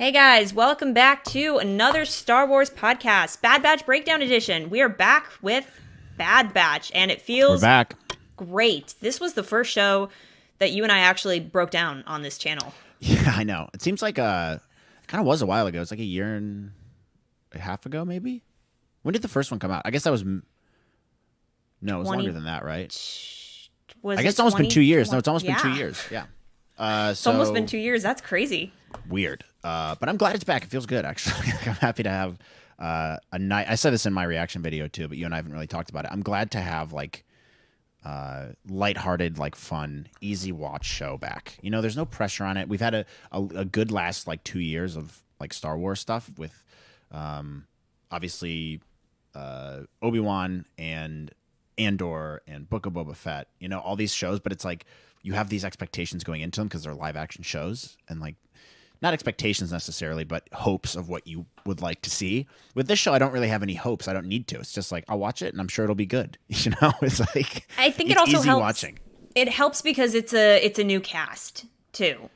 Hey guys, welcome back to another Star Wars podcast, Bad Batch Breakdown Edition. We are back with Bad Batch, and it feels We're back. great. This was the first show that you and I actually broke down on this channel. Yeah, I know. It seems like it kind of was a while ago. It's like a year and a half ago, maybe. When did the first one come out? I guess that was no, it was longer than that, right? I guess it's almost been 2 years. No, it's almost been 2 years. Yeah. It's almost been 2 years. That's crazy. Weird. But I'm glad it's back. It feels good, actually. I'm happy to have a night. I said this in my reaction video too, but you and I haven't really talked about it. I'm glad to have like lighthearted, like fun, easy watch show back. You know, there's no pressure on it. We've had a good last like 2 years of like Star Wars stuff with obviously Obi-Wan and Andor and Book of Boba Fett. You know, all these shows, but it's like you have these expectations going into them because they're live action shows, and like not expectations necessarily, but hopes of what you would like to see. With this show, I don't really have any hopes. I don't need to. It's just like I'll watch it and I'm sure it'll be good. You know, it's like I think it's it also easy helps. Watching. It helps because it's a new cast too.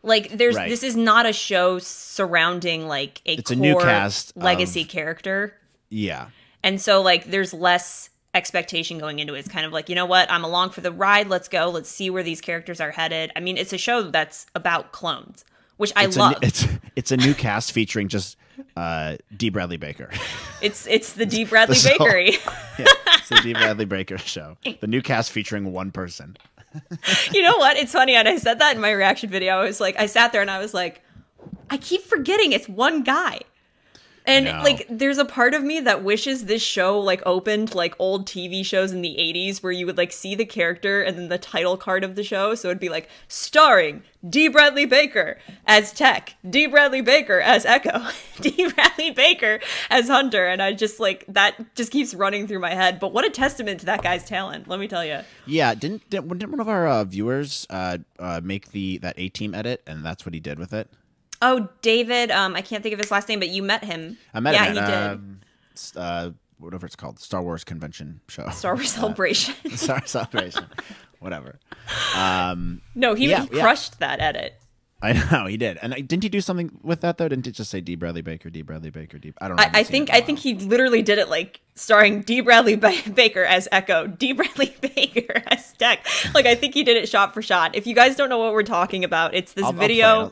Like Right. this is not a show surrounding like It's core a new cast legacy of- character. Yeah. And so, like, there's less expectation going into it. It's kind of like, you know what? I'm along for the ride. Let's go. Let's see where these characters are headed. I mean, it's a show that's about clones, which I love. It's a new cast featuring just D. Bradley Baker. It's the D. Bradley The Bakery. Yeah, it's the D. Bradley Baker show. The new cast featuring one person. You know what? It's funny. And I said that in my reaction video. I was like, I sat there and I was like, I keep forgetting it's one guy. And like, there's a part of me that wishes this show like opened like old TV shows in the 80s where you would like see the character and then the title card of the show. So it'd be like starring D. Bradley Baker as Tech, D. Bradley Baker as Echo, D. Bradley Baker as Hunter. And I just like, that just keeps running through my head. But what a testament to that guy's talent, let me tell you. Yeah, didn't one of our viewers make that A-Team edit, and that's what he did with it? Oh, David, I can't think of his last name, but you met him. I met him at, whatever it's called, Star Wars convention show. Star Wars Celebration. Star Wars Celebration. Whatever. No, he crushed that edit. I know, he did. And didn't he do something with that, though? Didn't it just say D. Bradley Baker, D. Bradley Baker, D. I don't know. I think he literally did it like starring D. Bradley Baker as Echo, D. Bradley Baker as Tech. Like, I think he did it shot for shot. If you guys don't know what we're talking about, it's this video.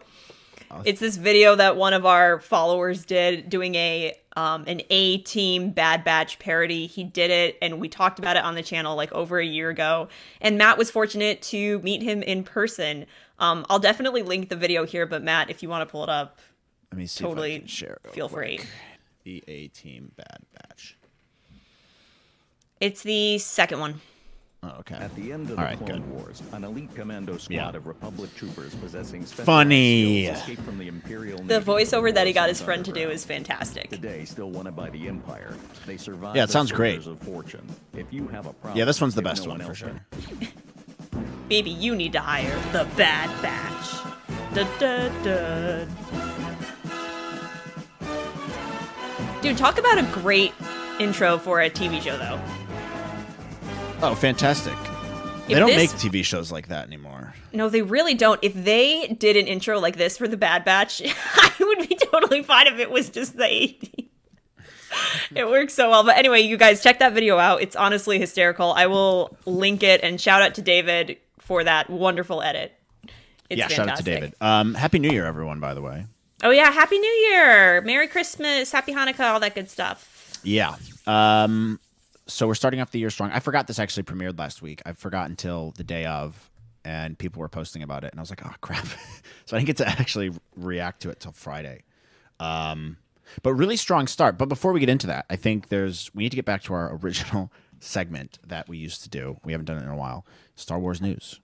It's this video that one of our followers did doing an A-Team Bad Batch parody. He did it, and we talked about it on the channel like over a year ago. And Matt was fortunate to meet him in person. I'll definitely link the video here, but Matt, if you want to pull it up, let me see totally if I can share it feel free. The A-Team Bad Batch. It's the second one. Oh, okay. At the end of the Clone Wars, an elite commando squad of Republic troopers possessing special skills escaped from the Imperial Navy. The voiceover that he got his friend to do is fantastic. Today, still wanted by the Empire, they survived. Yeah, it sounds great. Of fortune. If you have a problem, Yeah, this one's the best one for sure. Baby, you need to hire the Bad Batch. Da, da, da. Dude, talk about a great intro for a TV show, though. Oh, fantastic. They don't make TV shows like that anymore. No, they really don't. If they did an intro like this for the Bad Batch, I would be totally fine if it was just the 80s. It works so well. But anyway, you guys, check that video out. It's honestly hysterical. I will link it, and shout out to David for that wonderful edit. It's fantastic. Shout out to David. Happy New Year, everyone, by the way. Oh, yeah. Happy New Year. Merry Christmas. Happy Hanukkah. All that good stuff. Yeah. So we're starting off the year strong. I forgot this actually premiered last week. I forgot until the day of, and people were posting about it, and I was like, oh, crap. So I didn't get to actually react to it till Friday. But really strong start. But before we get into that, I think we need to get back to our original segment that we used to do. We haven't done it in a while. Star Wars news.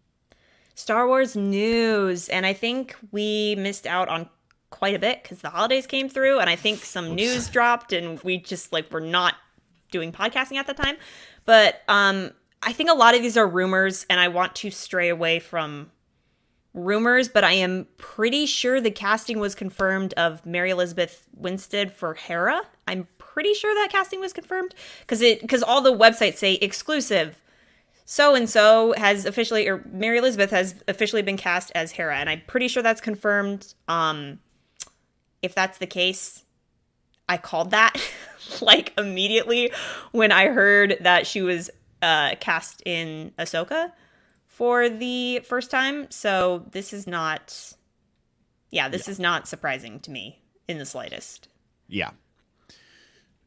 Star Wars news. And I think we missed out on quite a bit because the holidays came through, and I think some news dropped, and we just like were not doing podcasting at the time. But I think a lot of these are rumors, and I want to stray away from rumors, but I am pretty sure the casting was confirmed of Mary Elizabeth Winstead for Hera. I'm pretty sure that casting was confirmed because all the websites say exclusive. So-and-so has officially, or Mary Elizabeth has officially been cast as Hera, and I'm pretty sure that's confirmed. if that's the case, I called that like immediately when I heard that she was cast in Ahsoka for the first time. So this is not, this is not surprising to me in the slightest. Yeah.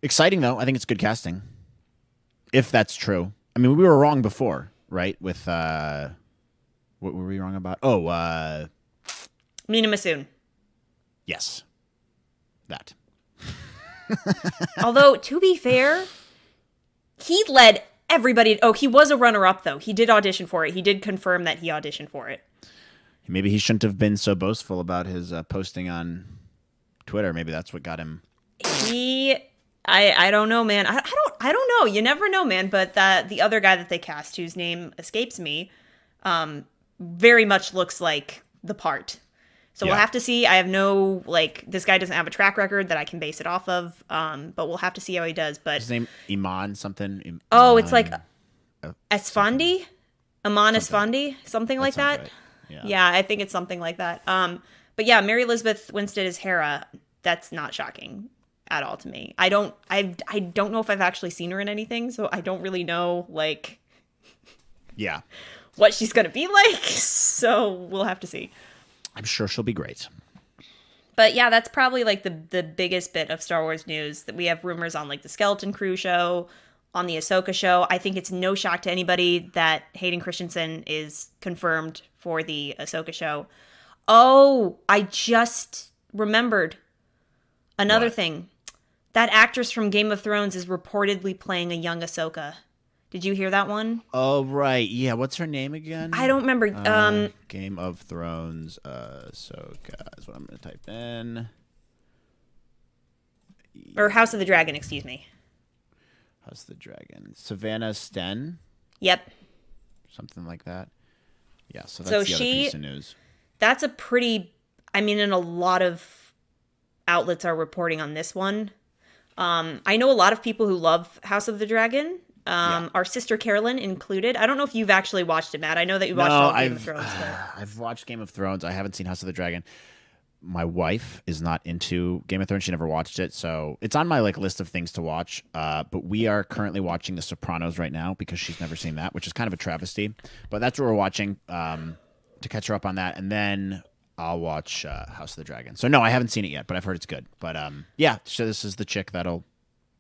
Exciting, though. I think it's good casting. If that's true. I mean, we were wrong before, right? With, what were we wrong about? Oh, Mina Masoon. Yes. That. Although, to be fair, he led everybody. Oh, he was a runner-up, though. He did audition for it. He did confirm that he auditioned for it. Maybe he shouldn't have been so boastful about his posting on Twitter. Maybe that's what got him. I don't know, man. I don't know. You never know, man. But the other guy that they cast, whose name escapes me, very much looks like the part. So we'll have to see. I have no, this guy doesn't have a track record that I can base it off of. But we'll have to see how he does. But his name Iman something. It's like Esfandi, Iman Esfandi, something like that. Right. Yeah, I think it's something like that. But yeah, Mary Elizabeth Winstead is Hera. That's not shocking at all to me. I don't know if I've actually seen her in anything, so I don't really know what she's gonna be like. So we'll have to see. I'm sure she'll be great. But yeah, that's probably the biggest bit of Star Wars news, that we have rumors on the Skeleton Crew show, on the Ahsoka show. I think it's no shock to anybody that Hayden Christensen is confirmed for the Ahsoka show. Oh, I just remembered another thing. That actress from Game of Thrones is reportedly playing a young Ahsoka. Did you hear that one? Oh, right. Yeah, what's her name again? I don't remember. Game of Thrones, Ahsoka is what I'm going to type in. Or House of the Dragon, excuse me. House of the Dragon. Savannah Sten? Yep. Something like that. Yeah, so that's the other piece of news. That's a pretty... I mean, and a lot of outlets are reporting on this one. I know a lot of people who love House of the Dragon. Our sister Carolyn included. I don't know if you've actually watched it, Matt. I know that you watched all Game of Thrones. But... I've watched Game of Thrones. I haven't seen House of the Dragon. My wife is not into Game of Thrones. She never watched it, so it's on my list of things to watch. But we are currently watching The Sopranos right now because she's never seen that, which is kind of a travesty. But that's what we're watching to catch her up on that, and then I'll watch House of the Dragon. So no, I haven't seen it yet, but I've heard it's good. But so this is the chick that'll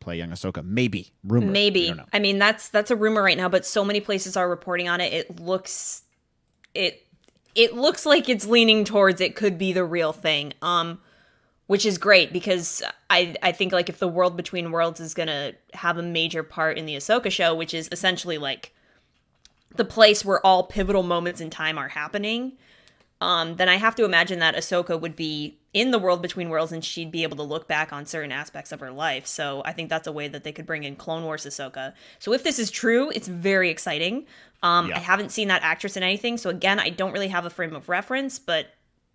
play young Ahsoka. Maybe. Rumor. Maybe. I mean, that's a rumor right now, but so many places are reporting on it. It looks like it's leaning towards it could be the real thing. Which is great because I think if the World Between Worlds is going to have a major part in the Ahsoka show, which is essentially the place where all pivotal moments in time are happening, then I have to imagine that Ahsoka would be in the World Between Worlds and she'd be able to look back on certain aspects of her life. So I think that's a way that they could bring in Clone Wars Ahsoka. So if this is true, it's very exciting. I haven't seen that actress in anything. So again, I don't really have a frame of reference, but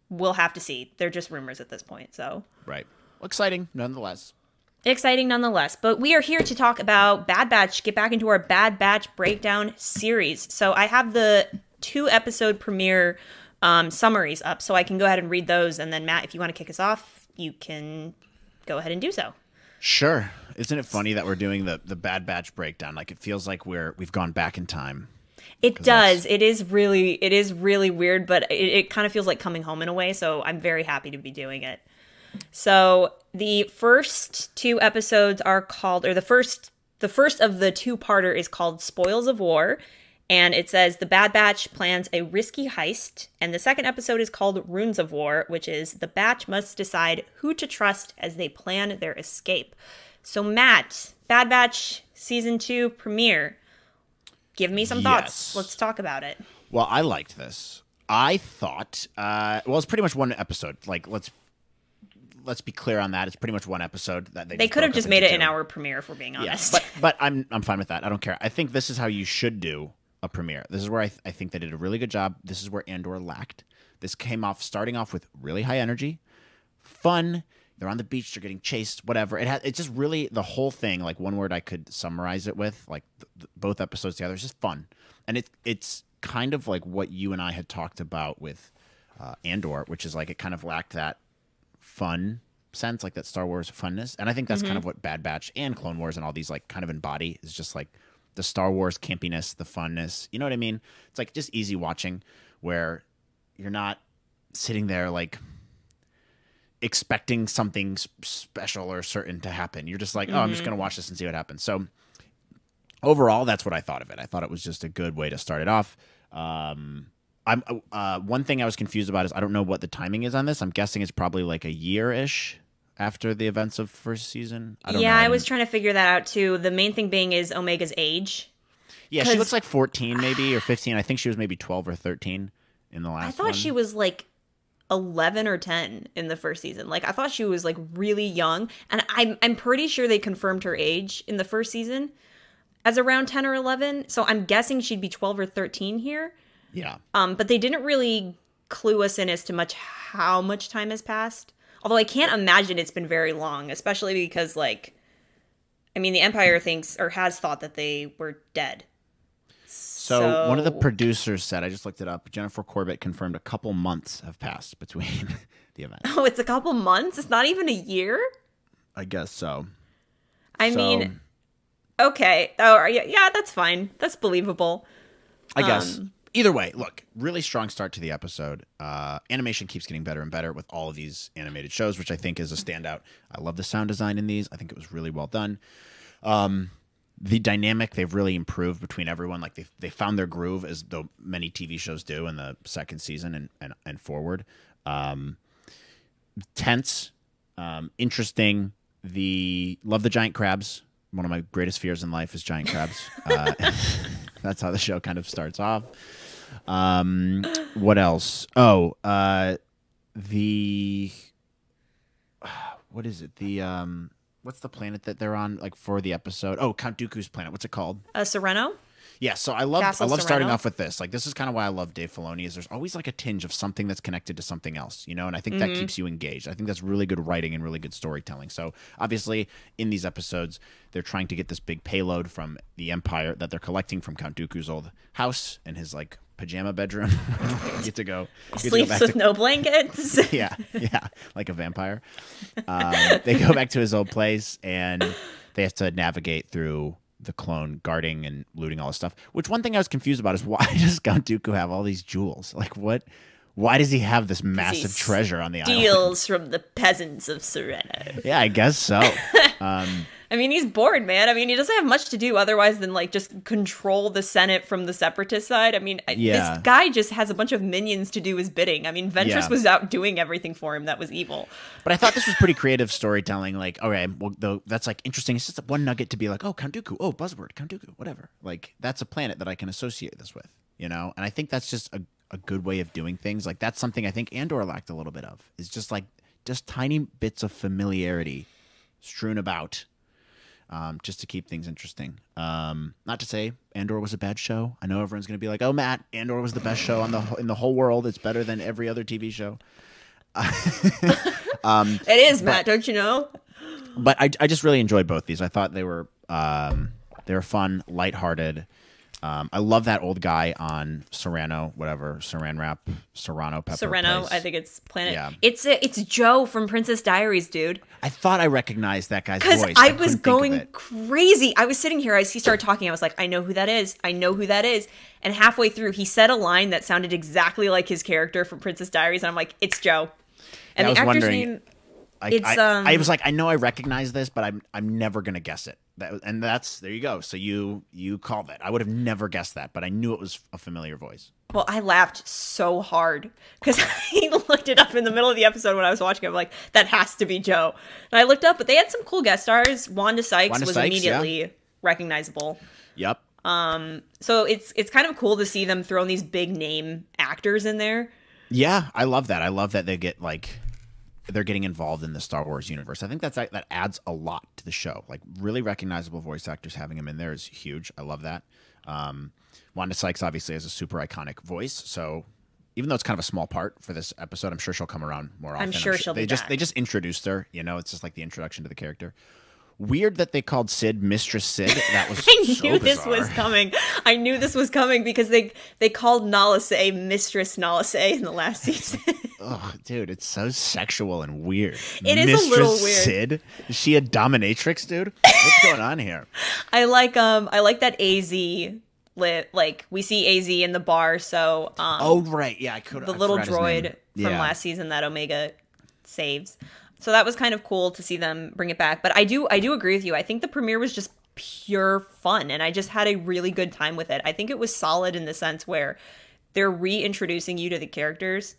we'll have to see. They're just rumors at this point. So right. Well, exciting nonetheless. Exciting nonetheless. But we are here to talk about Bad Batch, get back into our Bad Batch breakdown series. So I have the 2-episode premiere summaries up, so I can go ahead and read those, and then Matt, if you want to kick us off, you can go ahead and do so. Sure. Isn't it funny that we're doing the Bad Batch breakdown? It feels like we've gone back in time. It does. It is really weird, but it kind of feels like coming home in a way, so I'm very happy to be doing it. So the first 2 episodes are called, or the first of the 2-parter is called Spoils of War. And it says, the Bad Batch plans a risky heist. And the second episode is called Runes of War, which is the Batch must decide who to trust as they plan their escape. So, Matt, Bad Batch Season 2 premiere. Give me some thoughts. Let's talk about it. Well, I liked this. I thought, it's pretty much one episode. Let's be clear on that. It's pretty much one episode that they could have just made it an hour premiere, if we're being honest. Yeah, but I'm fine with that. I don't care. I think this is how you should do a premiere. This is where I think they did a really good job. This is where Andor lacked. This came off starting off with really high energy, fun. They're on the beach. They're getting chased. Whatever. It's just really the whole thing. One word I could summarize it with, both episodes together. It's just fun, and it's kind of like what you and I had talked about with Andor, which is it kind of lacked that fun sense, like that Star Wars funness. And I think that's kind of what Bad Batch and Clone Wars and all these like kind of embody, is just like the Star Wars campiness, the funness. You know what I mean? It's like just easy watching where you're not sitting there like expecting something special or certain to happen. You're just like, oh, I'm just going to watch this and see what happens. So overall, that's what I thought of it. I thought it was just a good way to start it off. One thing I was confused about is I don't know what the timing is on this. I'm guessing it's probably like a year-ish after the events of first season. I don't know. I was trying to figure that out too. The main thing being is Omega's age. Yeah, she looks like 14 maybe, or 15. I think she was maybe 12 or 13 in the last one. I thought she was like 11 or 10 in the first season. Like I thought she was like really young, and I'm pretty sure they confirmed her age in the first season as around 10 or 11. So I'm guessing she'd be 12 or 13 here. Yeah. But they didn't really clue us in as to how much time has passed. Although I can't imagine it's been very long, especially because like, I mean, the Empire thinks or has thought that they were dead. So one of the producers said, I just looked it up, Jennifer Corbett confirmed a couple months have passed between the events. Oh, it's a couple months? It's not even a year? I guess so. I mean, okay. Oh, yeah, that's fine. That's believable. I guess. Either way, look, really strong start to the episode. Animation keeps getting better and better with all of these animated shows, which I think is a standout. I love the sound design in these. I think it was really well done. The dynamic they've really improved between everyone. Like they found their groove, as though many TV shows do in the second season and forward. Tense, interesting. Love the giant crabs. One of my greatest fears in life is giant crabs. That's how the show kind of starts off. What else? Oh, what is it? What's the planet that they're on, like, for the episode? Oh, Count Dooku's planet. What's it called? Sereno? Yeah, so I love Castle starting Sereno. off with this. Like, this is kind of why I love Dave Filoni, is there's always like a tinge of something that's connected to something else, you know? And I think that keeps you engaged. I think that's really good writing and really good storytelling. So obviously in these episodes, they're trying to get this big payload from the Empire that they're collecting from Count Dooku's old house and his like pajama bedroom. You get to go Sleeps with no blankets. yeah, like a vampire. They go back to his old place and they have to navigate through the clone guarding and looting all this stuff. Which one thing I was confused about is, why does Count Dooku have all these jewels? Like, what? Why does he have this massive treasure on the island? Steals from the peasants of Sereno. Yeah, I guess so. I mean, he's bored, man. I mean, he doesn't have much to do otherwise than, like, just control the Senate from the Separatist side. I mean, this guy just has a bunch of minions to do his bidding. I mean, Ventress was out doing everything for him that was evil. But I thought this was pretty creative storytelling. Like, okay, well, though that's, like, interesting. It's just one nugget to be like, oh, Count Dooku. Oh, buzzword, Count Dooku, whatever. Like, that's a planet that I can associate this with, you know? And I think that's just a good way of doing things. Like, that's something I think Andor lacked a little bit of. Is just, like, just tiny bits of familiarity strewn about. Just to keep things interesting. Not to say Andor was a bad show. I know everyone's going to be like, "Oh, Matt, Andor was the best show in the whole world. It's better than every other TV show." It is, Matt. Don't you know? But I just really enjoyed both these. I thought they were fun, lighthearted. I love that old guy on Sereno, whatever, Sereno Pepper. Sereno, place. I think it's Planet. Yeah. It's Joe from Princess Diaries, dude. I thought I recognized that guy's Because voice. I was couldn't think of going it. crazy. I was sitting here as he started talking. I was like, I know who that is. I know who that is. And halfway through, he said a line that sounded exactly like his character from Princess Diaries. And I'm like, it's Joe. And Yeah, the I was actor's wondering- name... I was like, I know I recognize this, but I'm never gonna guess it. There you go. So you called it. I would have never guessed that, but I knew it was a familiar voice. Well, I laughed so hard because I looked it up in the middle of the episode when I was watching it. I'm like, that has to be Joe. And I looked up, but they had some cool guest stars. Wanda Sykes was immediately recognizable. Yep. So it's kind of cool to see them throw these big name actors in there. Yeah, I love that. I love that they get they're getting involved in the Star Wars universe. I think that adds a lot to the show. Like, really recognizable voice actors, having them in there is huge. I love that. Wanda Sykes obviously has a super iconic voice, so even though it's kind of a small part for this episode, I'm sure she'll come around more often. I'm sure she'll be back. They just introduced her, you know, it's just like the introduction to the character. Weird that they called Sid Mistress Sid. That was I so knew this bizarre. was coming. I knew this was coming because they called Nala Se Mistress Nala Se in the last season. Oh, dude, it's so sexual and weird. It is Mistress a little weird. Sid? Is she a dominatrix, dude? What's going on here? I like that AZ like we see AZ in the bar, so Oh right, yeah, the little droid from last season that Omega saves. So that was kind of cool to see them bring it back. But I do agree with you. I think the premiere was just pure fun, and I just had a really good time with it. I think it was solid in the sense where they're reintroducing you to the characters.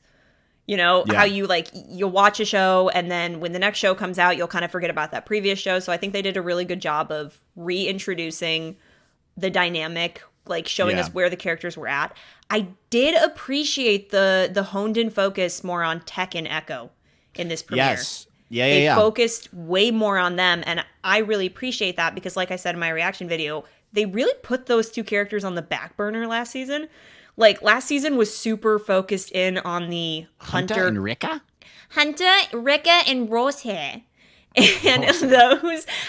You know, how you'll watch a show, and then when the next show comes out, you'll kind of forget about that previous show. So I think they did a really good job of reintroducing the dynamic, like showing us where the characters were at. I did appreciate the honed in focus more on Tech and Echo in this premiere. Yes. Yeah, They focused way more on them, and I really appreciate that because, like I said in my reaction video, they really put those two characters on the back burner last season. Like, last season was super focused in on the Hunter and Rika? Hunter, Rika, and Rosehair.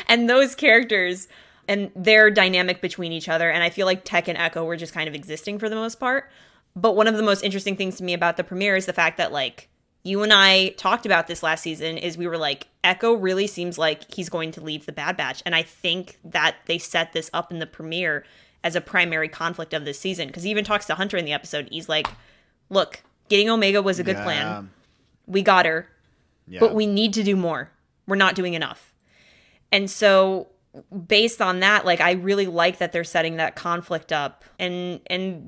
And those characters and their dynamic between each other. And I feel like Tech and Echo were just kind of existing for the most part. But one of the most interesting things to me about the premiere is the fact that, like, you and I talked about this last season, is we were like, Echo really seems like he's going to leave the Bad Batch. And I think that they set this up in the premiere as a primary conflict of this season. Because he even talks to Hunter in the episode. He's like, look, getting Omega was a good plan. We got her. Yeah. But we need to do more. We're not doing enough. And so based on that, like, I really like that they're setting that conflict up. And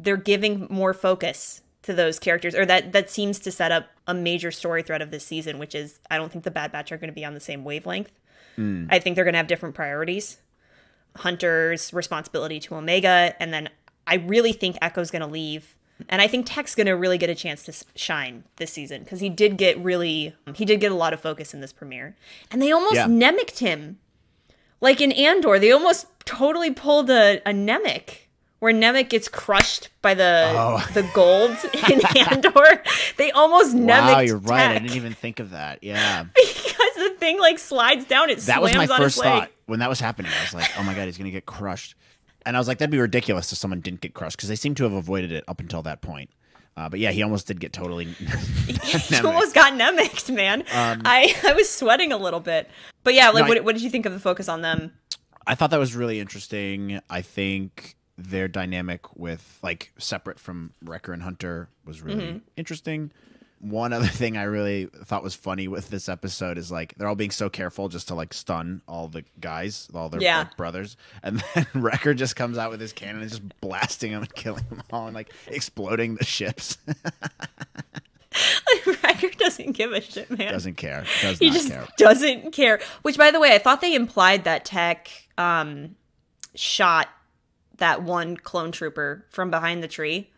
they're giving more focus to those characters. Or that seems to set up a major story thread of this season, which is, I don't think the Bad Batch are going to be on the same wavelength. I think they're going to have different priorities. Hunter's responsibility to Omega, and then I really think Echo's going to leave, and I think Tech's going to really get a chance to shine this season because he did get a lot of focus in this premiere, and they almost Nemek'd him, like in Andor. They almost totally pulled a Nemec, where Nemec gets crushed by the gold in Andor. They almost Nemek'd Wow, you're right. Tech. I didn't even think of that. Yeah. Because the thing, like, slides down, it that slams was my on first his leg. thought when that was happening. I was like, oh my God, he's going to get crushed. And I was like, that'd be ridiculous if someone didn't get crushed because they seem to have avoided it up until that point. But yeah, he almost did get totally He almost got Nemek'd, man. I was sweating a little bit. But yeah, like, what did you think of the focus on them? I thought that was really interesting. I think their dynamic with, like, separate from Wrecker and Hunter was really interesting. One other thing I really thought was funny with this episode is, like, they're all being so careful just to, like, stun all the guys, all their like, brothers. And then Wrecker just comes out with his cannon and just blasting them and killing them all and, like, exploding the ships. Wrecker doesn't give a shit, man. Doesn't care. He just doesn't care. Which, by the way, I thought they implied that Tech shot that one clone trooper from behind the tree.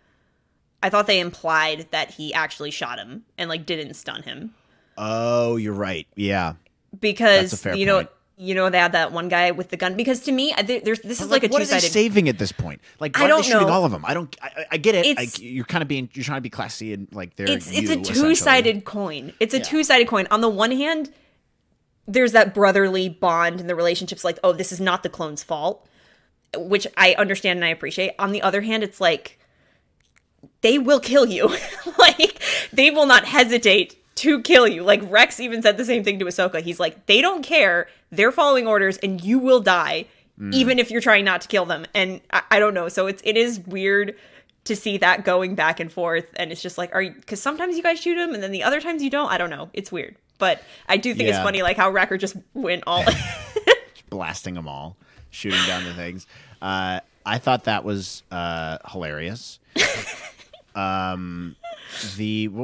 I thought they implied that he actually shot him and, like, didn't stun him. Oh, you're right. Yeah. Because, That's a fair point. You know, they had that one guy with the gun. Because to me, this is like a two-sided. What are they saving at this point? Like, why are they shooting all of them? I get it. You're trying to be classy and, like, they're it's a two-sided coin. It's a two-sided coin. On the one hand, there's that brotherly bond and the relationships. Like, oh, this is not the clone's fault, which I understand and I appreciate. On the other hand, it's like, they will kill you. Like, they will not hesitate to kill you. Like, Rex even said the same thing to Ahsoka. He's like, they don't care. They're following orders and you will die, even if you're trying not to kill them. And I don't know. So it is weird to see that going back and forth. And it's just like, because sometimes you guys shoot them and then the other times you don't. I don't know. It's weird. But I do think it's funny, like, how Wrecker just went all blasting them all, shooting down the things. I thought that was hilarious. What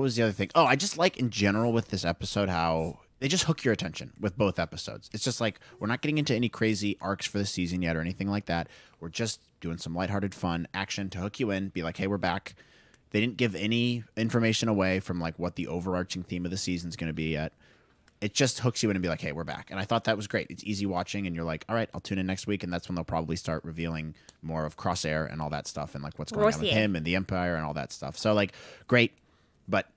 was the other thing? Oh, I just like in general with this episode how they just hook your attention with both episodes. It's just like, we're not getting into any crazy arcs for the season yet or anything like that. We're just doing some lighthearted fun action to hook you in, be like, hey, we're back. They didn't give any information away from, like, what the overarching theme of the season is going to be yet. It just hooks you in and be like, hey, we're back. And I thought that was great. It's easy watching, and you're like, all right, I'll tune in next week, and that's when they'll probably start revealing more of Crosshair and all that stuff and, like, what's going on with him and the Empire and all that stuff. So, like, great, but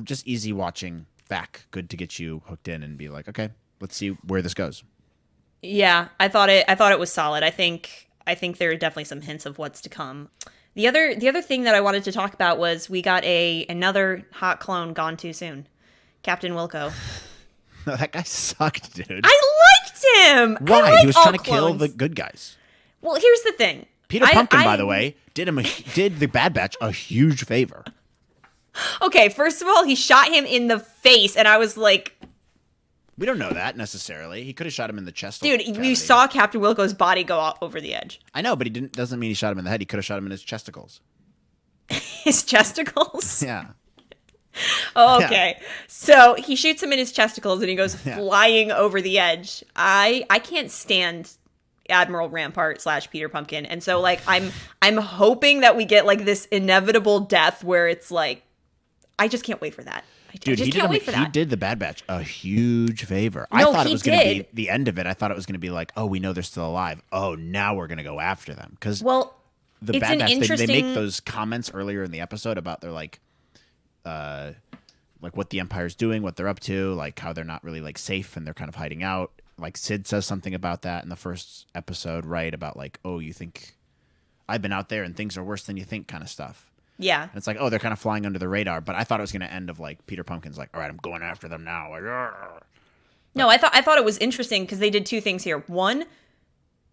just easy watching back. Good to get you hooked in and be like, okay, let's see where this goes. Yeah, I thought it was solid. I think there are definitely some hints of what's to come. The other thing that I wanted to talk about was we got another hot clone gone too soon. Captain Wilco. No, that guy sucked, dude. I liked him. Why? He was trying to kill the good guys. Well, here's the thing. Peter Pumpkin, by the way, did the Bad Batch a huge favor. Okay, first of all, he shot him in the face, and I was like... We don't know that, necessarily. He could have shot him in the chest. Dude, you saw Captain Wilco's body go over the edge. I know, but doesn't mean he shot him in the head. He could have shot him in his chesticles. His chesticles? Yeah. Oh, okay. Yeah. So he shoots him in his chesticles, and he goes flying over the edge. I can't stand Admiral Rampart / Peter Pumpkin, and so like I'm hoping that we get like this inevitable death where it's like, I just can't wait for that. Dude, he did the Bad Batch a huge favor. I thought it was going to be the end of it. I thought it was going to be like, oh, we know they're still alive. Oh, now we're going to go after them. Because the Bad Batch, they make those comments earlier in the episode about their like what the Empire's doing, what they're up to, like how they're not really like safe and they're kind of hiding out. Like Sid says something about that in the first episode, right? About like, oh, you think I've been out there and things are worse than you think, kind of stuff. Yeah. And it's like, oh, they're kind of flying under the radar. But I thought it was going to end of like Peter Pumpkin's like, all right, I'm going after them now. Like, no, I thought it was interesting because they did two things here. One,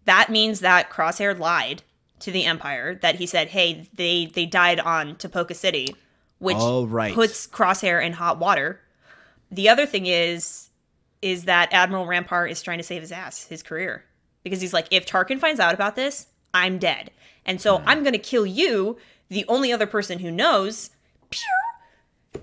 that means that Crosshair lied to the Empire, that he said, hey, they died on Tapoka City, which puts Crosshair in hot water. The other thing is that Admiral Rampart is trying to save his ass, his career. Because he's like, if Tarkin finds out about this, I'm dead. And so I'm going to kill you, the only other person who knows,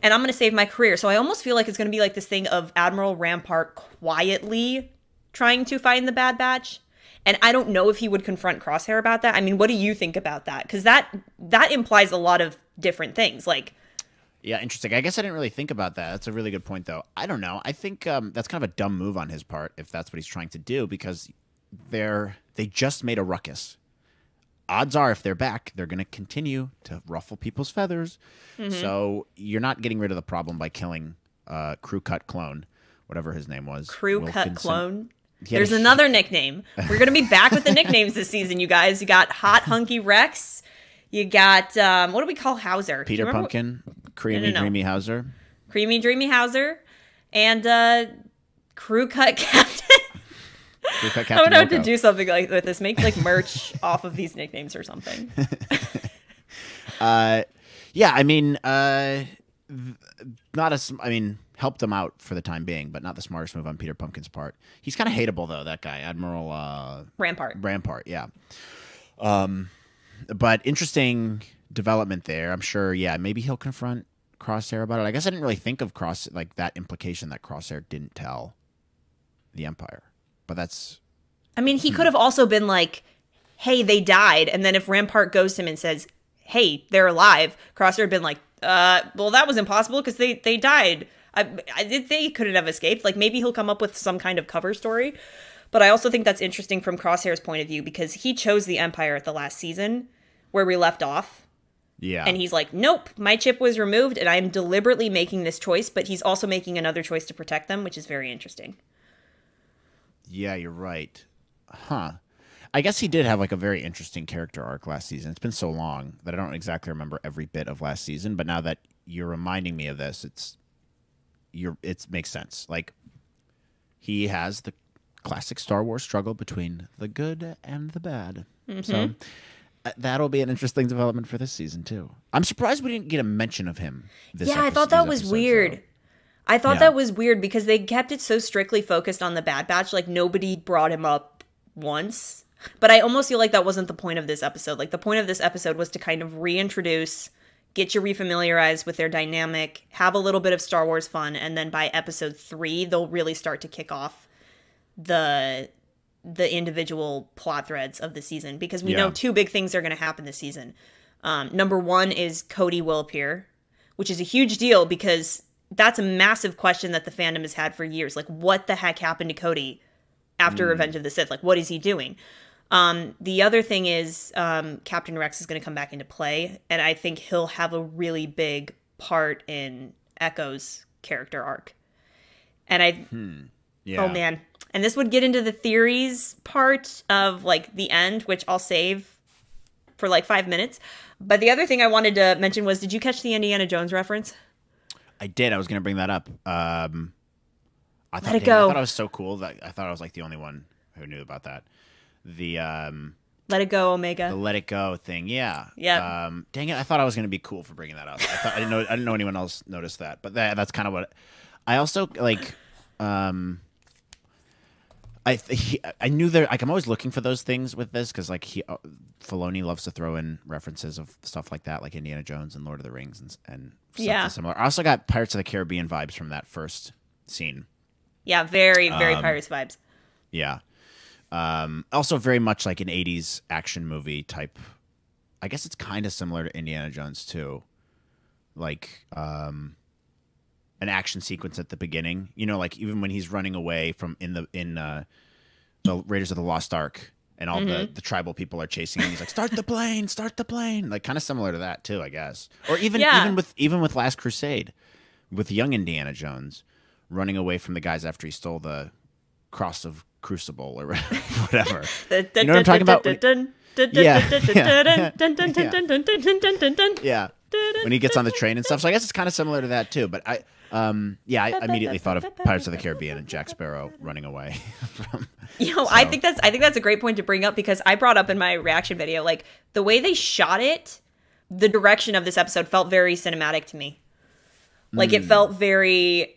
and I'm going to save my career. So I almost feel like it's going to be like this thing of Admiral Rampart quietly trying to find the Bad Batch. And I don't know if he would confront Crosshair about that. I mean, what do you think about that? Because that implies a lot of different things. Like, yeah, interesting. I guess I didn't really think about that. That's a really good point, though. I don't know. I think that's kind of a dumb move on his part, if that's what he's trying to do, because they just made a ruckus. Odds are, if they're back, they're going to continue to ruffle people's feathers. Mm-hmm. So you're not getting rid of the problem by killing Crew Cut Clone, whatever his name was. Crew Cut Clone? There's another nickname. We're going to be back with the nicknames this season, you guys. You got Hot Hunky Rex. You got, what do we call Hauser? Peter Pumpkin. Creamy Dreamy Hauser. Creamy Dreamy Hauser. And Crew Cut Captain. I'm gonna have to do something like with this. Make like merch off of these nicknames or something. Yeah, I mean, helped him out for the time being, but not the smartest move on Peter Pumpkin's part. He's kind of hateable though, that guy, Admiral Rampart, yeah. But interesting development there. I'm sure. Yeah, maybe he'll confront Crosshair about it. I guess I didn't really think of that implication that Crosshair didn't tell the Empire. But that's... I mean, he could have also been like, hey, they died. And then if Rampart goes to him and says, hey, they're alive, Crosshair had been like, well, that was impossible because they died. They couldn't have escaped. Like, maybe he'll come up with some kind of cover story. But I also think that's interesting from Crosshair's point of view because he chose the Empire at the last season where we left off. Yeah. And he's like, nope, my chip was removed and I'm deliberately making this choice. But he's also making another choice to protect them, which is very interesting. Yeah, you're right. Huh. I guess he did have like a very interesting character arc last season. It's been so long that I don't exactly remember every bit of last season, but now that you're reminding me of this, it makes sense. Like, he has the classic Star Wars struggle between the good and the bad. Mm-hmm. So that'll be an interesting development for this season too. I'm surprised we didn't get a mention of him this episode. Yeah, I thought that was weird. So. I thought that was weird because they kept it so strictly focused on the Bad Batch. Like, nobody brought him up once. But I almost feel like that wasn't the point of this episode. Like, the point of this episode was to kind of reintroduce, get you refamiliarized with their dynamic, have a little bit of Star Wars fun, and then by episode 3, they'll really start to kick off the individual plot threads of the season. Because we know 2 big things are going to happen this season. Number 1 is Cody will appear, which is a huge deal because... that's a massive question that the fandom has had for years. Like, what the heck happened to Cody after Revenge of the Sith? Like, what is he doing? The other thing is Captain Rex is going to come back into play, and I think he'll have a really big part in Echo's character arc. And oh man. And this would get into the theories part of, like, the end, which I'll save for, like, 5 minutes. But the other thing I wanted to mention was, did you catch the Indiana Jones reference? I did. I was going to bring that up. Let it go. I thought it was so cool that I thought I was like the only one who knew about that. The Let It Go, Omega. The Let It Go thing, yeah. Yeah. Dang it! I thought I was going to be cool for bringing that up. I didn't know anyone else noticed that, but that's kind of what. I also like. I knew there. Like I'm always looking for those things with this because like Filoni loves to throw in references of stuff like that, like Indiana Jones and Lord of the Rings and stuff similar. I also got Pirates of the Caribbean vibes from that first scene. Yeah, very Pirates vibes. Yeah. Also very much like an 80s action movie type. I guess it's kind of similar to Indiana Jones too. Like an action sequence at the beginning. You know, like even when he's running away from in the Raiders of the Lost Ark and all the tribal people are chasing him. He's like, start the plane. Like kind of similar to that too, I guess. Or even with Last Crusade, with young Indiana Jones running away from the guys after he stole the Cross of Crucible or whatever. You know what I'm talking about? Yeah. When he gets on the train and stuff. So I guess it's kind of similar to that too. But I immediately thought of Pirates of the Caribbean and Jack Sparrow running away from. I think that's a great point to bring up because I brought up in my reaction video, like the way they shot it, the direction of this episode felt very cinematic to me. Like it felt very,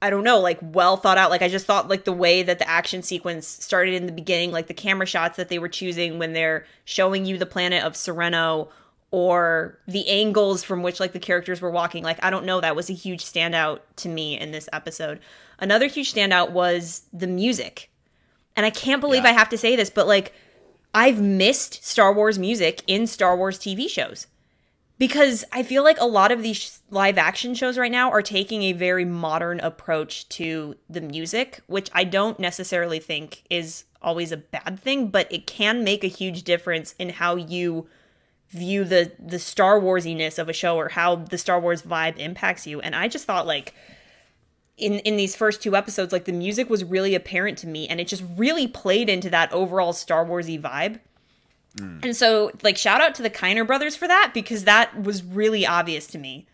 I don't know, like well thought out. Like I just thought like the way that the action sequence started in the beginning, like the camera shots that they were choosing when they're showing you the planet of Sereno or the angles from which like the characters were walking. Like, I don't know, that was a huge standout to me in this episode. Another huge standout was the music. And I can't believe I have to say this, but like I've missed Star Wars music in Star Wars TV shows. Because I feel like a lot of these live action shows right now are taking a very modern approach to the music, which I don't necessarily think is always a bad thing, but it can make a huge difference in how you view the Star Wars-iness of a show or how the Star Wars vibe impacts you. And I just thought like in these first two episodes, like the music was really apparent to me and it just really played into that overall Star Wars-y vibe. And so, like, shout out to the Kiner brothers for that, because that was really obvious to me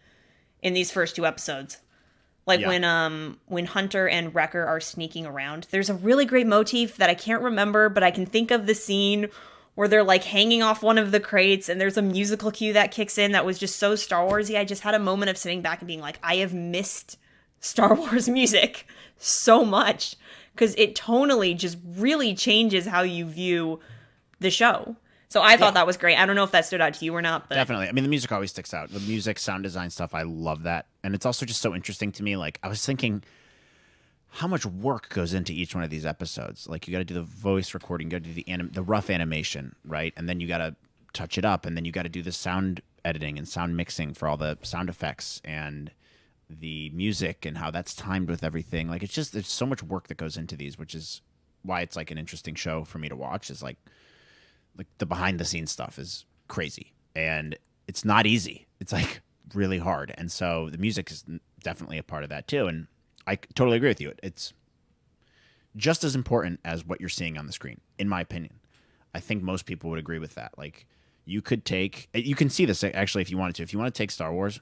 in these first two episodes. Like, when Hunter and Wrecker are sneaking around, there's a really great motif that I can't remember, but I can think of the scene where they're, like, hanging off one of the crates, and there's a musical cue that kicks in that was just so Star Wars-y. I just had a moment of sitting back and being like, I have missed Star Wars music so much, because it tonally just really changes how you view the show. So I thought that was great. I don't know if that stood out to you or not. But definitely. I mean, the music always sticks out. The music, sound design stuff, I love that. And it's also just so interesting to me. Like, I was thinking how much work goes into each one of these episodes. Like, you got to do the voice recording, you got to do the rough animation, right? And then you got to touch it up. And then you got to do the sound editing and sound mixing for all the sound effects and the music and how that's timed with everything. Like, it's just, there's so much work that goes into these, which is why it's like an interesting show for me to watch, is like the behind the scenes stuff is crazy and it's not easy. It's like really hard. And so the music is definitely a part of that too. And I totally agree with you. It's just as important as what you're seeing on the screen, in my opinion. I think most people would agree with that. Like you can see this actually if you wanted to. If you want to take Star Wars,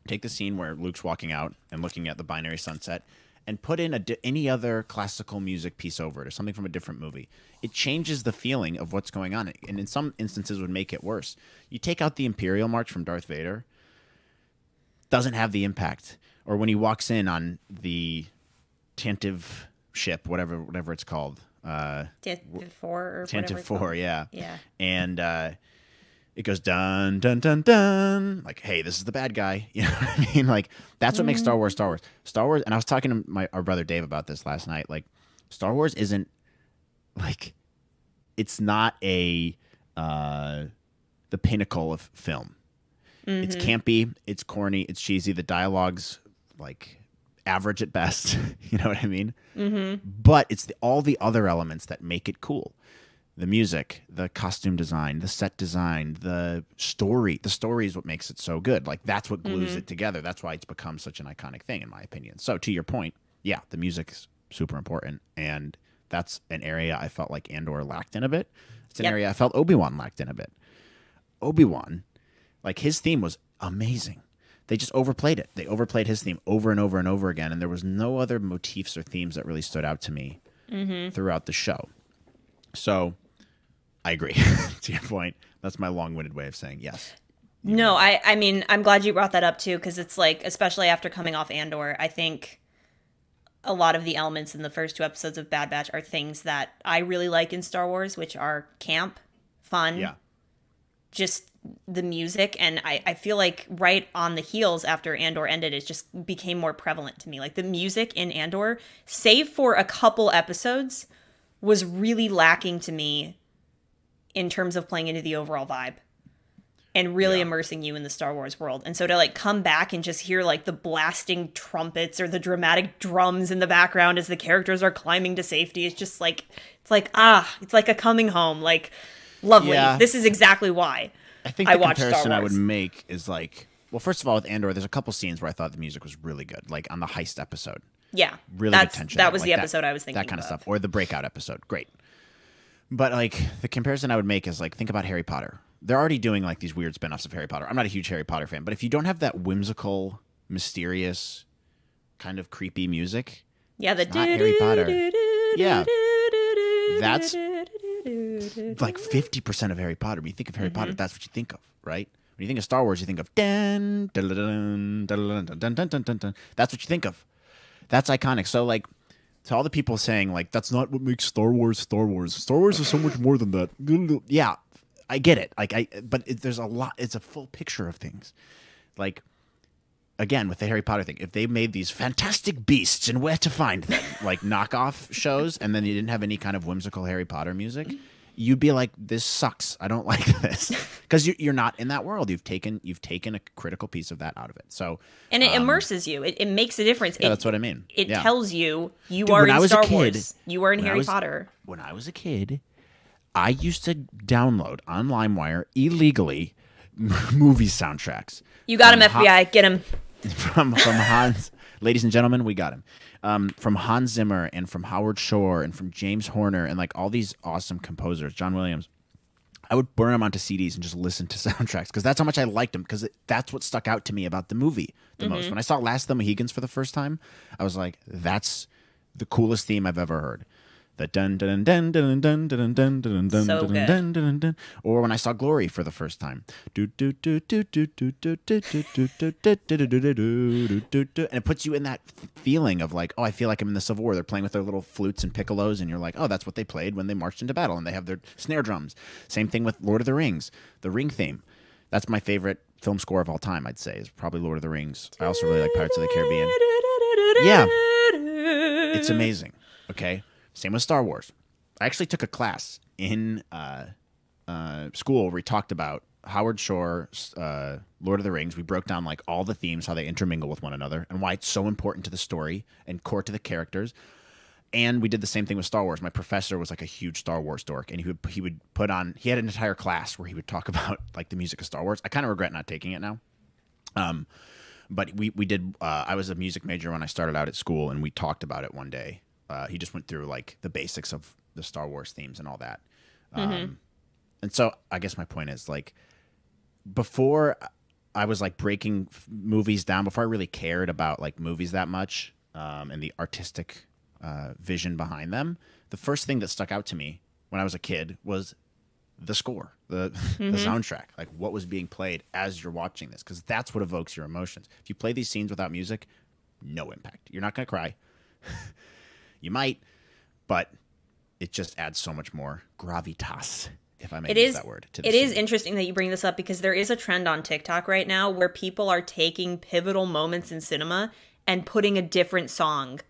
take the scene where Luke's walking out and looking at the binary sunset and put in any other classical music piece over it or something from a different movie. It changes the feeling of what's going on, and in some instances would make it worse. You take out the Imperial March from Darth Vader, doesn't have the impact. Or when he walks in on the Tantive ship, whatever it's called. Tantive 4 or Tantive 4, yeah. Yeah. And it goes dun dun dun dun, like, hey, this is the bad guy. You know what I mean? Like that's what makes Star Wars Star Wars. Star Wars, and I was talking to our brother Dave about this last night. Like Star Wars isn't like, it's not the pinnacle of film. It's campy, it's corny, it's cheesy. The dialogue's like average at best. You know what I mean? But it's all the other elements that make it cool. The music, the costume design, the set design, the story. The story is what makes it so good. Like, that's what glues it together. That's why it's become such an iconic thing, in my opinion. So, to your point, yeah, the music is super important. And that's an area I felt like Andor lacked in a bit. It's an area I felt Obi-Wan lacked in a bit. Obi-Wan, like, his theme was amazing. they just overplayed it. They overplayed his theme over and over and over again, and there was no other motifs or themes that really stood out to me throughout the show. So I agree. To your point, that's my long-winded way of saying yes. No, I mean, I'm glad you brought that up too, because it's like, especially after coming off Andor, I think a lot of the elements in the first 2 episodes of Bad Batch are things that I really like in Star Wars, which are camp, fun, just the music. And I feel like right on the heels after Andor ended, it just became more prevalent to me. Like the music in Andor, save for a couple episodes, was really lacking to me in terms of playing into the overall vibe and really immersing you in the Star Wars world. And so to like come back and just hear like the blasting trumpets or the dramatic drums in the background as the characters are climbing to safety, it's just like, it's like a coming home. Like, lovely. Yeah. This is exactly why I think the comparison I would make is like, well, first of all, with Andor, there's a couple scenes where I thought the music was really good, like on the heist episode. Yeah. Really good tension. That was like the episode I was thinking that kind of stuff. Or the Breakout episode. Great. But like the comparison I would make is like, think about Harry Potter. They're already doing like these weird spin-offs of Harry Potter. I'm not a huge Harry Potter fan, but if you don't have that whimsical, mysterious, kind of creepy music, it's not Harry Potter. Yeah, that's like 50% of Harry Potter. When you think of Harry Potter, that's what you think of, right? When you think of Star Wars, you think of dun dun dun dun dun dun dun dun dun. That's what you think of. That's iconic. So like, to all the people saying like, that's not what makes Star Wars Star Wars. Star Wars is so much more than that. Yeah. I get it. But there's a lot. It's a full picture of things. Like, again, with the Harry Potter thing, if they made these fantastic beasts and where to find them, like knockoff shows, and then you didn't have any kind of whimsical Harry Potter music, you'd be like, this sucks. I don't like this. Because you're not in that world. You've taken a critical piece of that out of it. So, and it immerses you. It makes a difference. Yeah, that's what I mean. It tells you are in Star Wars. You are in Harry Potter. When I was a kid, I used to download on LimeWire illegally movie soundtracks. You got him, FBI. Get him. From Hans, ladies and gentlemen, we got him. From Hans Zimmer and from Howard Shore and from James Horner and like all these awesome composers, John Williams. I would burn them onto CDs and just listen to soundtracks because that's how much I liked them, because that's what stuck out to me about the movie the most. When I saw Last of the Mohicans for the first time, I was like, that's the coolest theme I've ever heard. The dun dun dun dun dun dun dun dun dun dun dun dun dun. Or when I saw Glory for the first time, and it puts you in that feeling of like, oh, I feel like I'm in the Civil War. They're playing with their little flutes and piccolos, and you're like, oh, that's what they played when they marched into battle, and they have their snare drums. Same thing with Lord of the Rings, the Ring theme. That's my favorite film score of all time. I'd say is probably Lord of the Rings. I also really like Pirates of the Caribbean. Yeah, it's amazing. Okay. Same with Star Wars. I actually took a class in school where we talked about Howard Shore's Lord of the Rings. We broke down like all the themes, how they intermingle with one another, and why it's so important to the story and core to the characters. And we did the same thing with Star Wars. My professor was like a huge Star Wars dork, and he would put on. He had an entire class where he would talk about like the music of Star Wars. I kind of regret not taking it now. But we did. I was a music major when I started out at school, and we talked about it one day. He just went through like the basics of the Star Wars themes and all that. And so I guess my point is like, before I was like breaking movies down, before I really cared about like movies that much and the artistic vision behind them, the first thing that stuck out to me when I was a kid was the score, the soundtrack, like what was being played as you're watching this, because that's what evokes your emotions. If you play these scenes without music, no impact. You're not going to cry. You might, but it just adds so much more gravitas, if I may use that word. It is interesting that you bring this up, because there is a trend on TikTok right now where people are taking pivotal moments in cinema and putting a different song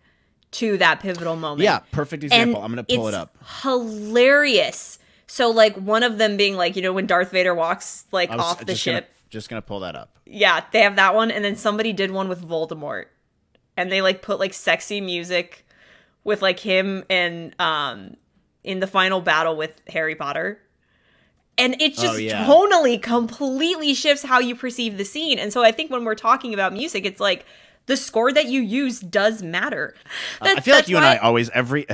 to that pivotal moment. Yeah, perfect example. I'm going to pull it up. Hilarious. So, like, one of them being, like, you know, when Darth Vader walks, like, off the ship. Just going to pull that up. Yeah, they have that one. And then somebody did one with Voldemort. And they, like, put, like, sexy music with like him and in the final battle with Harry Potter. And it just tonally completely shifts how you perceive the scene. And so I think when we're talking about music, it's like the score that you use does matter. I feel like you and I always, every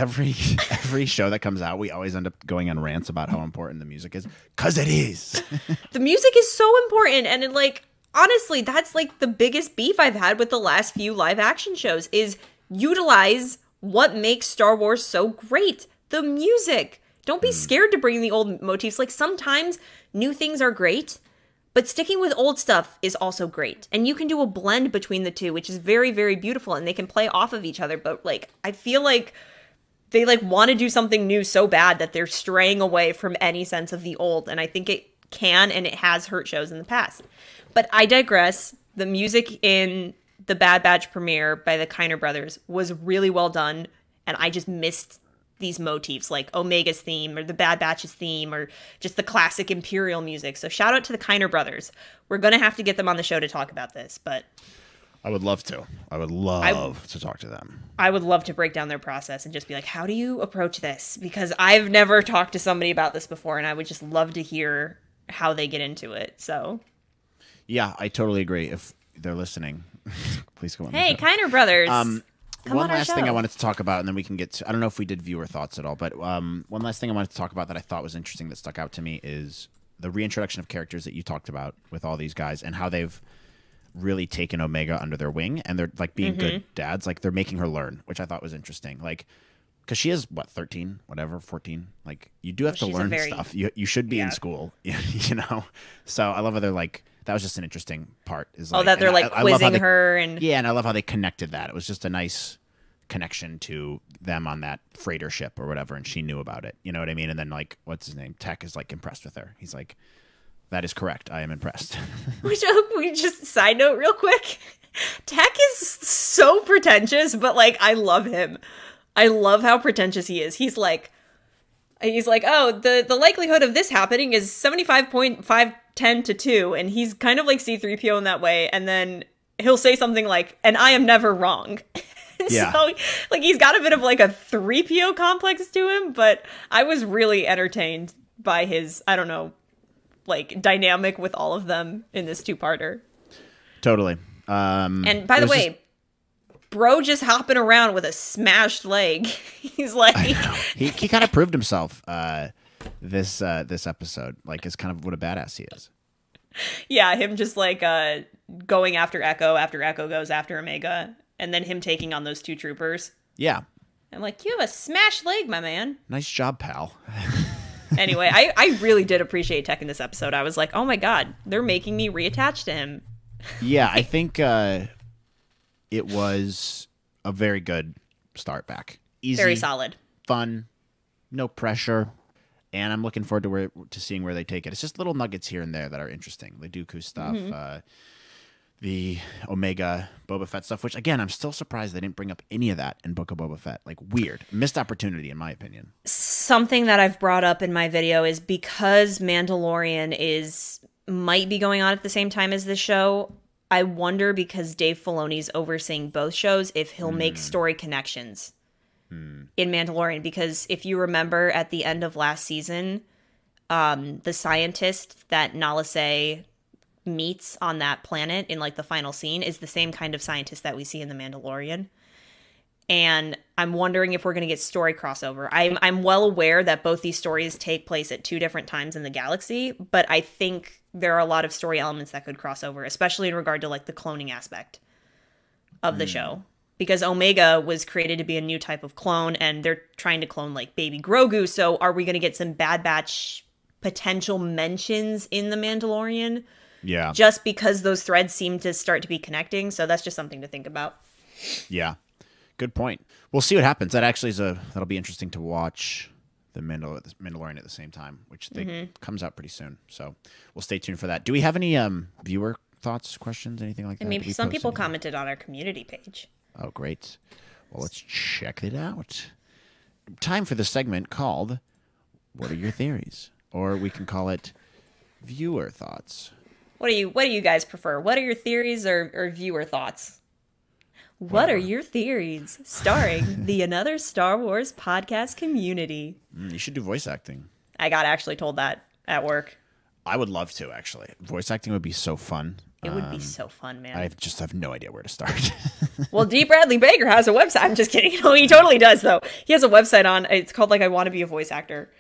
show that comes out, we always end up going on rants about how important the music is, because it is. The music is so important. And it, like, honestly, that's like the biggest beef I've had with the last few live action shows is utilize what makes Star Wars so great. The music. Don't be scared to bring the old motifs. Like, sometimes new things are great, but sticking with old stuff is also great. And you can do a blend between the two, which is very, very beautiful, and they can play off of each other. But, like, I feel like they, like, want to do something new so bad that they're straying away from any sense of the old. And I think it can, and it has hurt shows in the past. But I digress. The music in the Bad Batch premiere by the Kiner brothers was really well done, and I just missed these motifs, like Omega's theme or the Bad Batch's theme or just the classic Imperial music. So shout out to the Kiner brothers. We're going to have to get them on the show to talk about this, but I would love to. I would love to talk to them. I would love to break down their process and just be like, how do you approach this? Because I've never talked to somebody about this before, and I would just love to hear how they get into it. So yeah, I totally agree. If they're listening, please come on. Hey, Kiner brothers. One last thing I wanted to talk about, and then we can get to, I don't know if we did viewer thoughts at all, but one last thing I wanted to talk about that I thought was interesting that stuck out to me is the reintroduction of characters that you talked about with all these guys and how they've really taken Omega under their wing, and they're like being good dads. Like, they're making her learn, which I thought was interesting. Like, because she is, what, 13, whatever, 14? Like, you do have to learn stuff. You should be in school, you know? So I love how they're like, that was just an interesting part. Is like, that they're like quizzing her. And yeah, and I love how they connected that. It was just a nice connection to them on that freighter ship or whatever, and she knew about it. You know what I mean? And then, like, what's his name? Tech is like impressed with her. He's like, that is correct. I am impressed. Which, we just, side note real quick, Tech is so pretentious, but like, I love him. I love how pretentious he is. He's like, oh, the likelihood of this happening is 75.510 to 2, and he's kind of like C-3PO in that way, and then he'll say something like, and I am never wrong. Yeah. So, like, he's got a bit of like a 3PO complex to him, but I was really entertained by his, I don't know, like, dynamic with all of them in this two-parter. Totally. And by the way, bro just hopping around with a smashed leg. He's like, he kind of proved himself this episode, like, is kind of what a badass he is. Yeah, him just like going after Echo goes after Omega, and then him taking on those two troopers. Yeah. I'm like, you have a smashed leg, my man. Nice job, pal. Anyway, I really did appreciate Tech in this episode. I was like, oh my god, they're making me reattach to him. Yeah, I think it was a very good start back. Easy, very solid, fun, no pressure, and I'm looking forward to seeing where they take it. It's just little nuggets here and there that are interesting. The Dooku stuff, the Omega Boba Fett stuff, which, again, I'm still surprised they didn't bring up any of that in Book of Boba Fett. Like, weird. Missed opportunity, in my opinion. Something that I've brought up in my video is because Mandalorian might be going on at the same time as this show, I wonder, because Dave Filoni's overseeing both shows, if he'll make story connections in Mandalorian. Because if you remember at the end of last season, the scientist that Nala Se meets on that planet in like the final scene is the same kind of scientist that we see in The Mandalorian. And I'm wondering if we're going to get story crossover. I'm well aware that both these stories take place at two different times in the galaxy, but I think there are a lot of story elements that could cross over, especially in regard to like the cloning aspect of the show. Because Omega was created to be a new type of clone, and they're trying to clone like baby Grogu. So are we going to get some Bad Batch potential mentions in The Mandalorian? Yeah. Just because those threads seem to start to be connecting. So that's just something to think about. Yeah. Good point. We'll see what happens. That actually that'll be interesting to watch the Mandalorian at the same time, which comes out pretty soon. So we'll stay tuned for that. Do we have any viewer thoughts, questions, anything like that? I mean, some people commented on our community page. Oh, great. Well, let's check it out. Time for the segment called What Are Your Theories? Or we can call it Viewer Thoughts. What do you guys prefer? What are your theories or viewer thoughts? What are your theories? Starring the Another Star Wars podcast community. You should do voice acting. I got actually told that at work. I would love to, actually. Voice acting would be so fun. It would be so fun, man. I just have no idea where to start. Well, D. Bradley Baker has a website. I'm just kidding. No, he totally does, though. He has a website it's called, like, I Want to Be a Voice Actor.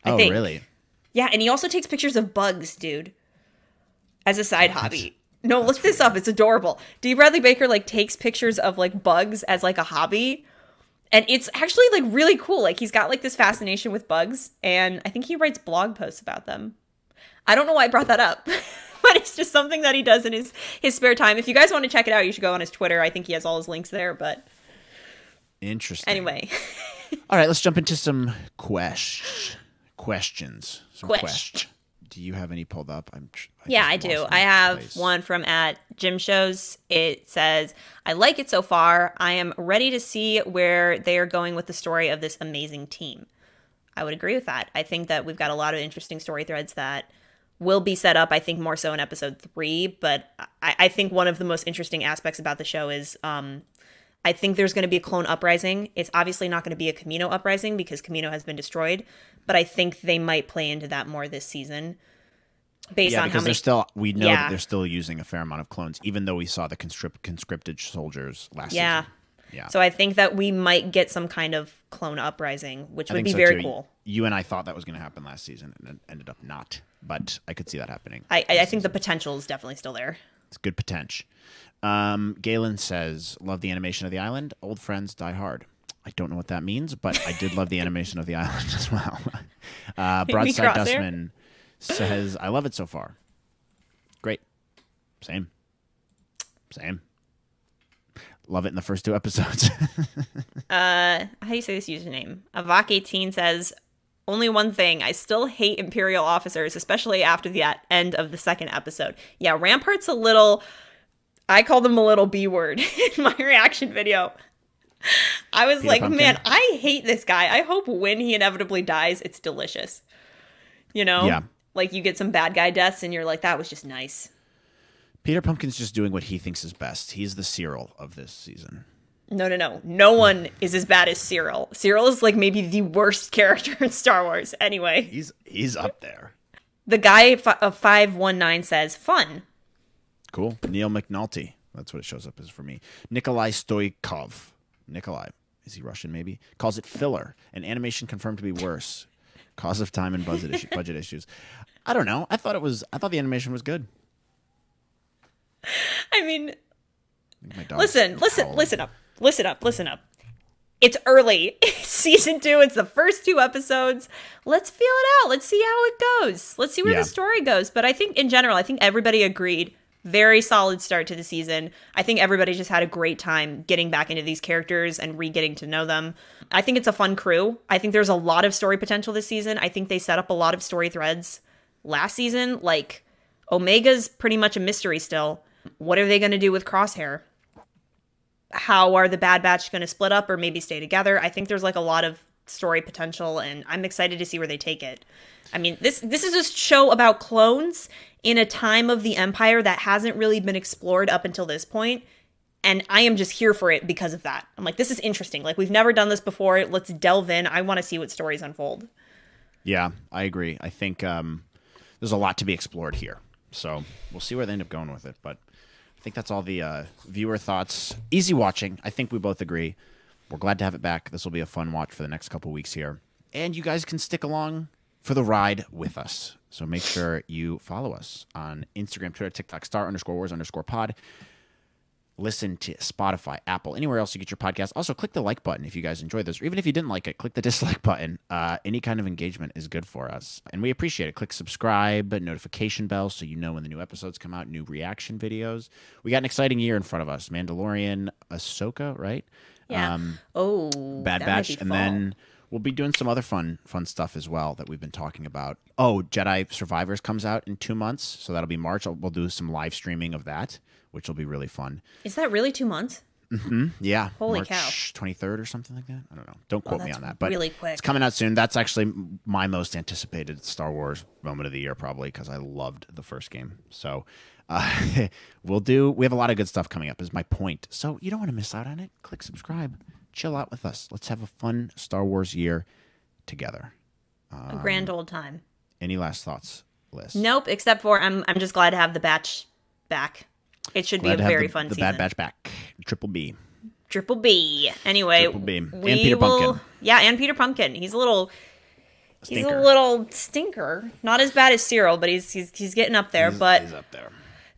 I think. Really? Yeah, and he also takes pictures of bugs, dude, as a side hobby. No, look this up. It's adorable. D. Bradley Baker like takes pictures of like bugs as like a hobby. And it's actually like really cool. Like he's got like this fascination with bugs, and I think he writes blog posts about them. I don't know why I brought that up, but it's just something that he does in his spare time. If you guys want to check it out, you should go on his Twitter. I think he has all his links there, but interesting. Anyway. All right, let's jump into some questions. Do you have any pulled up? I do. I have one from @JimShows. It says, I like it so far. I am ready to see where they are going with the story of this amazing team. I would agree with that. I think that we've got a lot of interesting story threads that will be set up, I think more so in episode 3. But I think one of the most interesting aspects about the show is I think there's going to be a clone uprising. It's obviously not going to be a Kamino uprising because Kamino has been destroyed, but I think they might play into that more this season. Based on how many... we know that they're still using a fair amount of clones, even though we saw the conscripted soldiers last season. Yeah. So I think that we might get some kind of clone uprising, which would be very cool. You and I thought that was going to happen last season, and it ended up not. But I could see that happening. I think the potential is definitely still there. It's good potential. Galen says, love the animation of the island. Old friends die hard. I don't know what that means, but I did love the animation of the island as well. Broadside Dustman says, I love it so far. Great. Same. Love it in the first 2 episodes. How do you say this username? Avak18 says, only one thing. I still hate Imperial officers, especially after the end of the 2nd episode. Yeah, Rampart's a little... I called him a little B-word in my reaction video. I was like, man, I hate this guy. I hope when he inevitably dies, it's delicious. You know? Yeah. Like, you get some bad guy deaths, and you're like, that was just nice. Peter Pumpkin's just doing what he thinks is best. He's the Cyril of this season. No. No one is as bad as Cyril. Cyril is, like, maybe the worst character in Star Wars. Anyway. He's up there. The guy of 519 says, fun. Cool. Neil McNulty. That's what it shows up as for me. Nikolai Stoikov. Nikolai. Is he Russian, maybe? Calls it filler. And animation confirmed to be worse. Cause of time and budget issues. I don't know. I thought the animation was good. I mean, listen up. It's early. Season 2, it's the first 2 episodes. Let's feel it out. Let's see how it goes. Let's see where the story goes. But I think in general, I think everybody agreed. Very solid start to the season. I think everybody just had a great time getting back into these characters and re-getting to know them. I think it's a fun crew. I think there's a lot of story potential this season. I think they set up a lot of story threads last season. Like, Omega's pretty much a mystery still. What are they going to do with Crosshair? How are the Bad Batch going to split up or maybe stay together? I think there's like a lot of story potential, and I'm excited to see where they take it. I mean, this is a show about clones in a time of the Empire that hasn't really been explored up until this point, and I am just here for it because of that. I'm like, this is interesting. Like, we've never done this before. Let's delve in. I want to see what stories unfold. Yeah, I agree. I think there's a lot to be explored here, so we'll see where they end up going with it, but I think that's all the viewer thoughts. Easy watching. I think we both agree. We're glad to have it back. This will be a fun watch for the next couple weeks here. And you guys can stick along for the ride with us. So make sure you follow us on Instagram, Twitter, TikTok, *Wars_pod. Listen to Spotify, Apple, anywhere else you get your podcast. Also, click the like button if you guys enjoyed this. Or even if you didn't like it, click the dislike button. Any kind of engagement is good for us. And we appreciate it. Click subscribe, notification bell, so you know when the new episodes come out, new reaction videos. We got an exciting year in front of us. Mandalorian, Ahsoka, right? Yeah. Bad Batch. And then we'll be doing some other fun stuff as well that we've been talking about. Oh, Jedi Survivors comes out in 2 months. So that'll be March. We'll do some live streaming of that, which will be really fun. Is that really 2 months? Mm-hmm. Yeah. Holy March cow. 23rd or something like that. I don't know. Don't quote me on that. But really quick. It's coming out soon. That's actually my most anticipated Star Wars moment of the year, probably, because I loved the first game. So we have a lot of good stuff coming up, is my point. So you don't want to miss out on it. Click subscribe. Chill out with us. Let's have a fun Star Wars year together. A grand old time. Any last thoughts, Liz? Nope, except for I'm just glad to have the Batch back. It should be a very fun season. The Bad Batch back. Triple B. Anyway, Triple B. And Peter Pumpkin. Yeah, and Peter Pumpkin. He's a little stinker. Not as bad as Cyril, but he's getting up there. He's up there.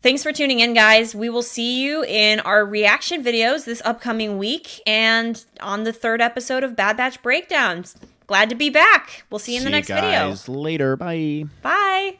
Thanks for tuning in, guys. We will see you in our reaction videos this upcoming week and on the 3rd episode of Bad Batch Breakdowns. Glad to be back. We'll see you in the next video. See you guys later. Bye. Bye.